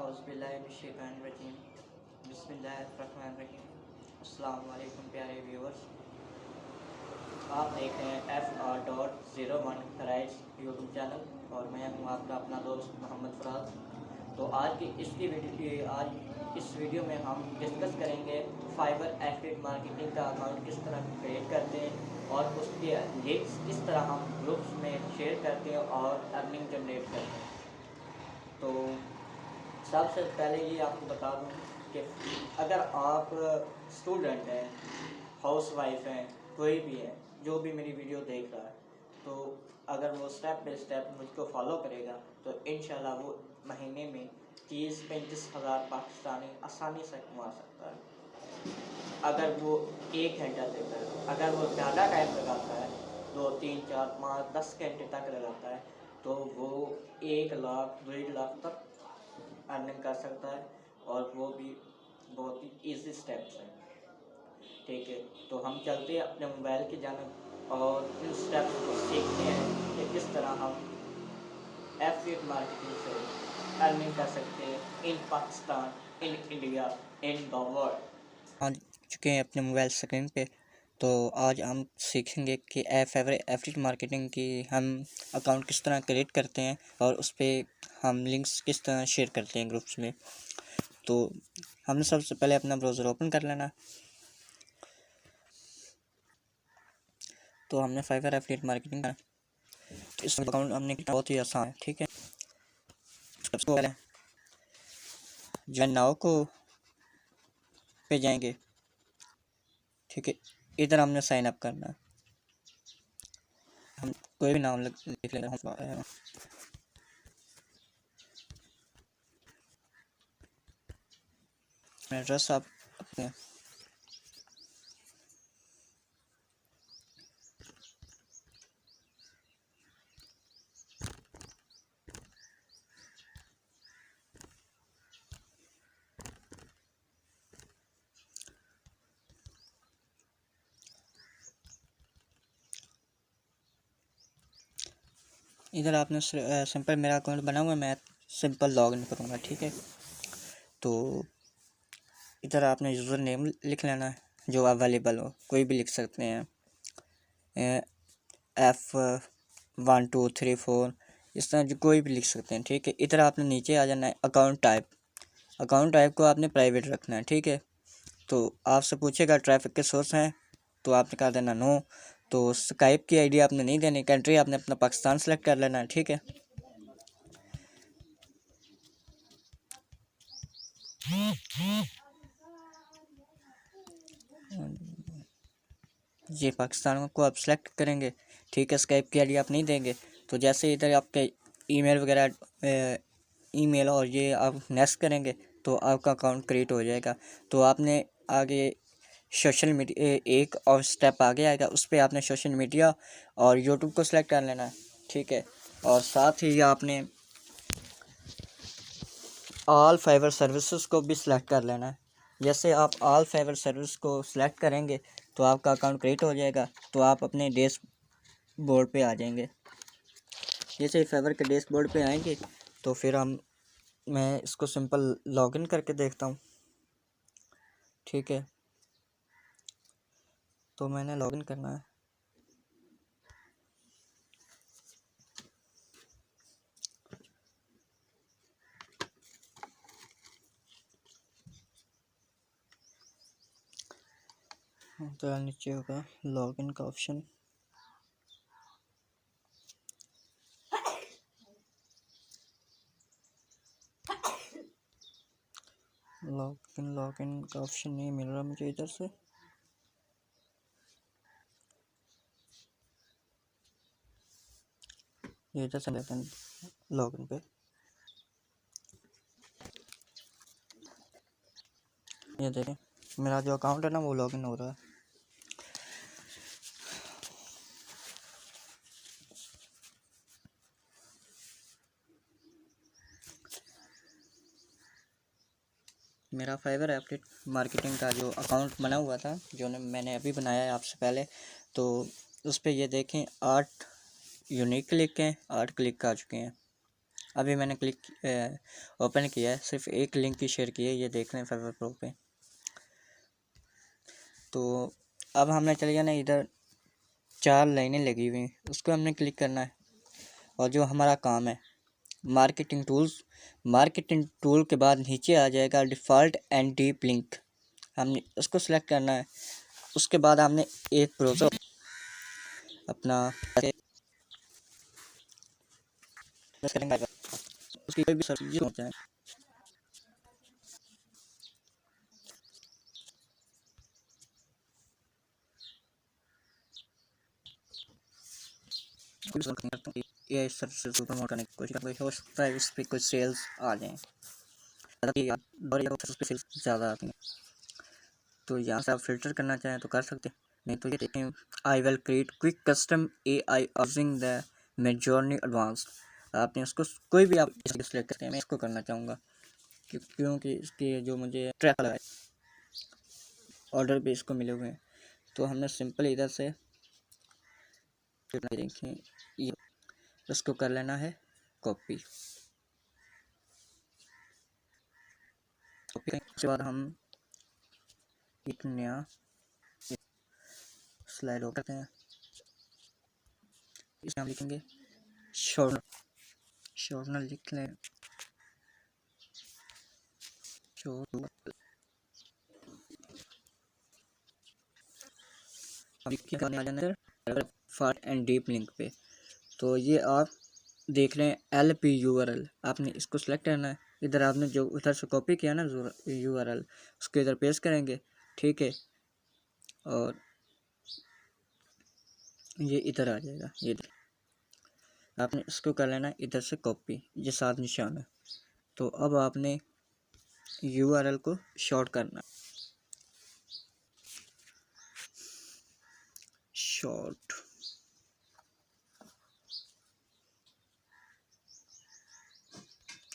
औज़ुबिल्लाहिमिनश्शैतानिर्रजीम बिस्मिल्लाहिर्रहमानिर्रहीम। अस्सलाम वालेकुम प्यारे व्यूअर्स, आप देख रहे हैं FR.01 राइट्स यूट्यूब चैनल और मैं हूं आपका अपना दोस्त मोहम्मद फराज। तो आज इस वीडियो में हम डिस्कस करेंगे फाइबर एफिलिएट मार्केटिंग का अकाउंट किस तरह क्रिएट करते हैं और उसके लिंक्स किस तरह हम ग्रुप्स में शेयर करते हैं और अर्निंग जनरेट करते हैं। तो सबसे पहले ये आपको बता दूं कि अगर आप स्टूडेंट हैं, हाउसवाइफ हैं, कोई भी है जो भी मेरी वीडियो देख रहा है, तो अगर वो स्टेप बाय स्टेप मुझको फॉलो करेगा तो इंशाल्लाह वो महीने में 30-35 हज़ार पाकिस्तानी आसानी से कमा सकता है। अगर वो 1 घंटा देता है, अगर वो ज़्यादा टाइम लगाता है, 2, 3, 4, 5, 10 घंटे तक लगाता है, तो वो 1 लाख 1.5 लाख तक अर्निंग कर सकता है और वो भी बहुत ही ईजी स्टेप्स हैं। ठीक है, तो हम चलते हैं अपने मोबाइल की जानब और इन स्टेप्स को सीखते हैं कि किस तरह हम एफिलिएट मार्केटिंग से अर्निंग कर सकते हैं in Pakistan, in India, in the world. आ चुके हैं अपने मोबाइल स्क्रीन पे। तो आज हम सीखेंगे कि एफिलिएट मार्केटिंग की हम अकाउंट किस तरह क्रिएट करते हैं और उस पर हम लिंक्स किस तरह शेयर करते हैं ग्रुप्स में। तो हमने सबसे पहले अपना ब्राउज़र ओपन कर लेना। तो हमने फाइवर एफिलिएट मार्केटिंग का इस अकाउंट हमने बहुत ही आसान है। ठीक है, सबसे पहले जॉइन नाउ को पे जाएंगे। ठीक है, इधर हमने साइन अप करना है। हम कोई भी नाम लिख लेना। एड्रेस आप अपने इधर आपने सिंपल मेरा अकाउंट बना हुआ है, मैं सिंपल लॉगिन करूँगा। ठीक है, तो इधर आपने यूज़र नेम लिख लेना है जो अवेलेबल हो, कोई भी लिख सकते हैं। F1234 इस तरह जो कोई भी लिख सकते हैं। ठीक है, इधर आपने नीचे आ जाना है। अकाउंट टाइप को आपने प्राइवेट रखना है। ठीक है, तो आपसे पूछेगा ट्रैफिक के सोर्स हैं, तो आपने कहा देना नो। तो स्काइप की आईडी आपने नहीं देनी। कंट्री आपने अपना पाकिस्तान सेलेक्ट कर लेना है। ठीक है, ये पाकिस्तान को आप सेलेक्ट करेंगे। ठीक है, स्काइप की आईडी आप नहीं देंगे। तो जैसे इधर आपके ईमेल वगैरह ईमेल और ये आप नेक्स्ट करेंगे तो आपका अकाउंट क्रिएट हो जाएगा। तो आपने आगे सोशल मीडिया एक और स्टेप आगे आएगा, उस पर आपने सोशल मीडिया और यूट्यूब को सिलेक्ट कर लेना है। ठीक है, और साथ ही आपने ऑल फाइवर सर्विसेज को भी सिलेक्ट कर लेना है। जैसे आप ऑल फाइवर सर्विस को सिलेक्ट करेंगे तो आपका अकाउंट क्रिएट हो जाएगा। तो आप अपने डैशबोर्ड पे आ जाएंगे। जैसे ही फाइवर के डैशबोर्ड पे आएंगे तो फिर मैं इसको सिंपल लॉगिन करके देखता हूँ। ठीक है, तो मैंने लॉगिन करना है। तो नीचे होगा लॉगिन का ऑप्शन। लॉगिन का ऑप्शन नहीं मिल रहा मुझे इधर से। ये इधर से लॉगिन पे ये देखें, मेरा जो अकाउंट है ना वो लॉगिन हो रहा है। मेरा फाइवर एफिलिएट मार्केटिंग का जो अकाउंट बना हुआ था, जो मैंने अभी बनाया है आपसे पहले, तो उस पर ये देखें 8 यूनिक क्लिक हैं, 8 क्लिक आ चुके हैं। अभी मैंने ओपन किया है, सिर्फ एक लिंक ही शेयर की है, ये देख रहे हैं फाइवर प्रो पे। तो अब हमने चले जाना, इधर 4 लाइनें लगी हुई हैं, उसको हमने क्लिक करना है। और जो हमारा काम है मार्केटिंग टूल्स, मार्केटिंग टूल के बाद नीचे आ जाएगा डिफ़ॉल्ट एंड डीप लिंक, हमने उसको सिलेक्ट करना है। उसके बाद हमने एक ब्राउज़र अपना करेंगे, उसकी कोई भी सर्विस होता है, ये सर्विस प्रमोट करने की कोशिश करते हो सकता है उस पर कुछ सेल्स आ जाएँ, सेल्स ज़्यादा आती हैं। तो यहाँ से आप फिल्टर करना चाहें तो कर सकते हैं, नहीं तो ये देखें I will create quick custom AI using the Midjourney advance, आपने उसको कोई भी आप सिलेक्ट करते हैं। मैं इसको करना चाहूँगा क्योंकि इसके जो मुझे ट्रैक लगा ऑर्डर भी इसको मिले हुए हैं। तो हमने सिंपल इधर से देखें ये उसको कर लेना है कॉपी करने के बाद हम एक नया स्लाइड हो करते हैं, इसमें हम लिखेंगे शॉर्टनर लिख लें, फास्ट एंड डीप लिंक पे। तो ये आप देख रहे हैं LP URL, आपने इसको सेलेक्ट करना है। इधर आपने जो उधर से कॉपी किया ना URL, उसको इधर पेस्ट करेंगे, ठीक है। और ये इधर आ जाएगा, ये आपने इसको कर लेना इधर से कॉपी, ये 7 निशान है। तो अब आपने URL को शॉर्ट करना, शॉर्ट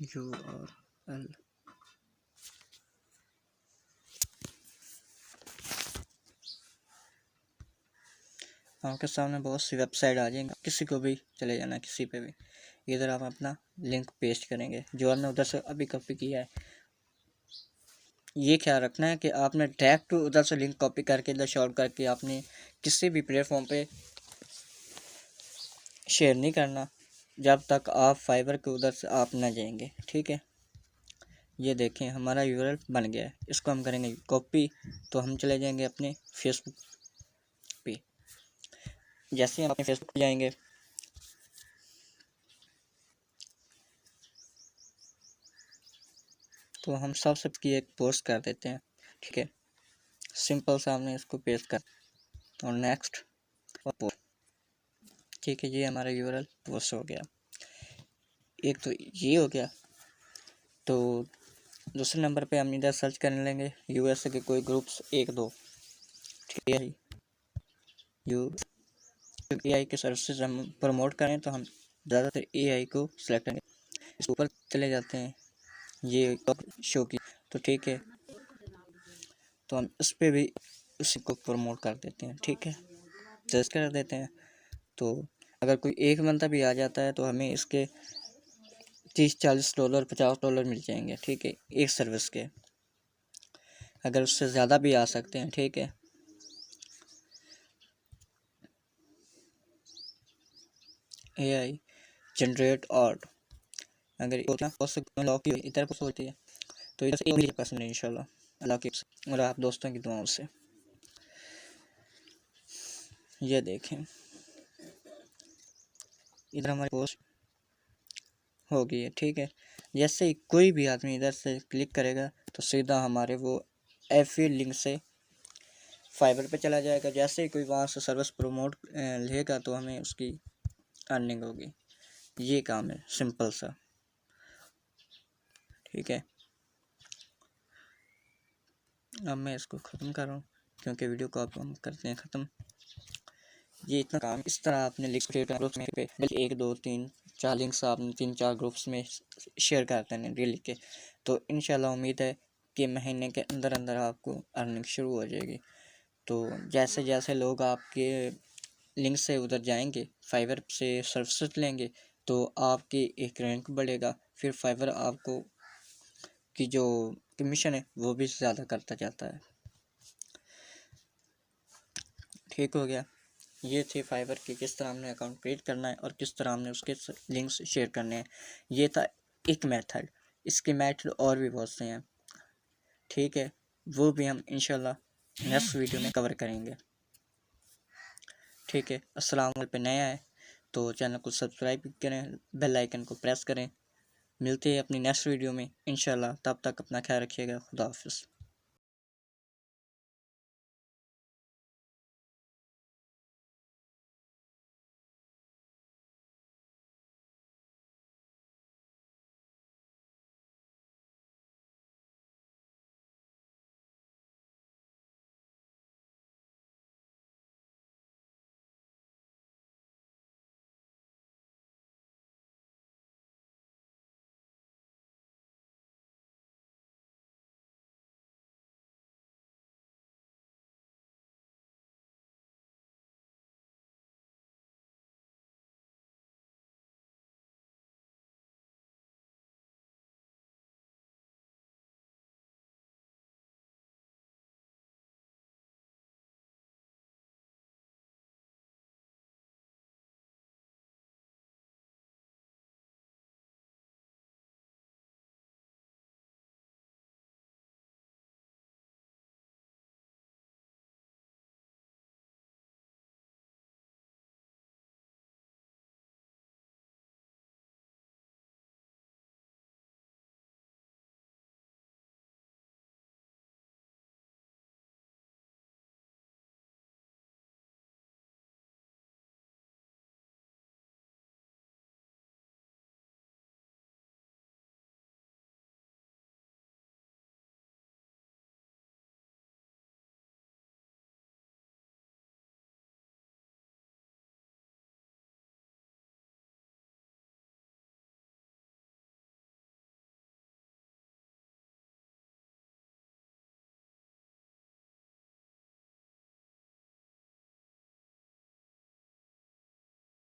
URL, आपके सामने बहुत सी वेबसाइट आ जाएंगी, किसी को भी चले जाना, किसी पे भी इधर आप अपना लिंक पेस्ट करेंगे जो हमने उधर से अभी कॉपी किया है। ये ख्याल रखना है कि आपने डायरेक्ट उधर से लिंक कॉपी करके इधर शॉर्ट करके आपने किसी भी प्लेटफॉर्म पे शेयर नहीं करना जब तक आप फाइवर के उधर से आप ना जाएंगे, ठीक है। ये देखें हमारा URL बन गया है, इसको हम करेंगे कॉपी। तो हम चले जाएंगे अपने फेसबुक पे, जैसे हम अपने फेसबुक पे जाएंगे तो हम सबसे की एक पोस्ट कर देते हैं, ठीक है। सिंपल सा हमने इसको पेस्ट कर और नेक्स्ट और पोस्ट, ठीक है। ये हमारा URL पोस्ट हो गया, एक तो ये हो गया। तो दूसरे नंबर पे हम इधर सर्च करने लेंगे USA के कोई ग्रुप्स 1-2, ठीक है। AI के सर्विसेज हम प्रमोट करें तो हम ज़्यादातर AI को सिलेक्ट करेंगे। इस ऊपर चले जाते हैं, ये शो की, तो ठीक है। तो हम इस पर भी उसी को प्रमोट कर देते हैं, ठीक है, सर्च कर देते हैं। तो अगर कोई एक बंदा भी आ जाता है तो हमें इसके $30-40 $50 मिल जाएंगे, ठीक है, एक सर्विस के। अगर उससे ज़्यादा भी आ सकते हैं, ठीक है। AI जनरेट आर्ट, अगर इधर कुछ होती है तो इधर से एक मिल पसंद है इंशाल्लाह, अल्लाह की और आप दोस्तों की दुआओं से। ये देखें इधर हमारी पोस्ट हो गई है, ठीक है। जैसे ही कोई भी आदमी इधर से क्लिक करेगा तो सीधा हमारे वो FA लिंक से फाइबर पे चला जाएगा। जैसे ही कोई वहाँ से सर्विस प्रमोट लेगा तो हमें उसकी अर्निंग होगी। ये काम है सिंपल सा, ठीक है। अब मैं इसको ख़त्म कर रहा हूँ क्योंकि वीडियो को आप हम करते हैं ख़त्म। ये इतना काम इस तरह आपने ग्रुप्स में पे 1 2 3 4 लिंक्स आपने 3-4 ग्रुप्स में शेयर करते हैं डेली के। तो इंशाल्लाह उम्मीद है कि महीने के अंदर अंदर आपको अर्निंग शुरू हो जाएगी। तो जैसे जैसे लोग आपके लिंक से उधर जाएंगे फाइवर से सर्विसेज लेंगे तो आपकी एक रैंक बढ़ेगा, फिर फाइवर आपको की जो कमीशन है वो भी ज़्यादा करता जाता है। ठीक हो गया। ये थी फाइवर की किस तरह हमने अकाउंट क्रिएट करना है और किस तरह हमने उसके लिंक्स शेयर करने हैं। ये था एक मेथड, इसके मेथड और भी बहुत से हैं। ठीक है, वो भी हम इंशाल्लाह नेक्स्ट वीडियो में कवर करेंगे। ठीक है, अस्सलाम वालेकुम। पे नया है तो चैनल को सब्सक्राइब करें, बेल आइकन को प्रेस करें। मिलते हैं अपनी नेक्स्ट वीडियो में इंशाल्लाह, तब तक अपना ख्याल रखिएगा। खुदा हाफिज़।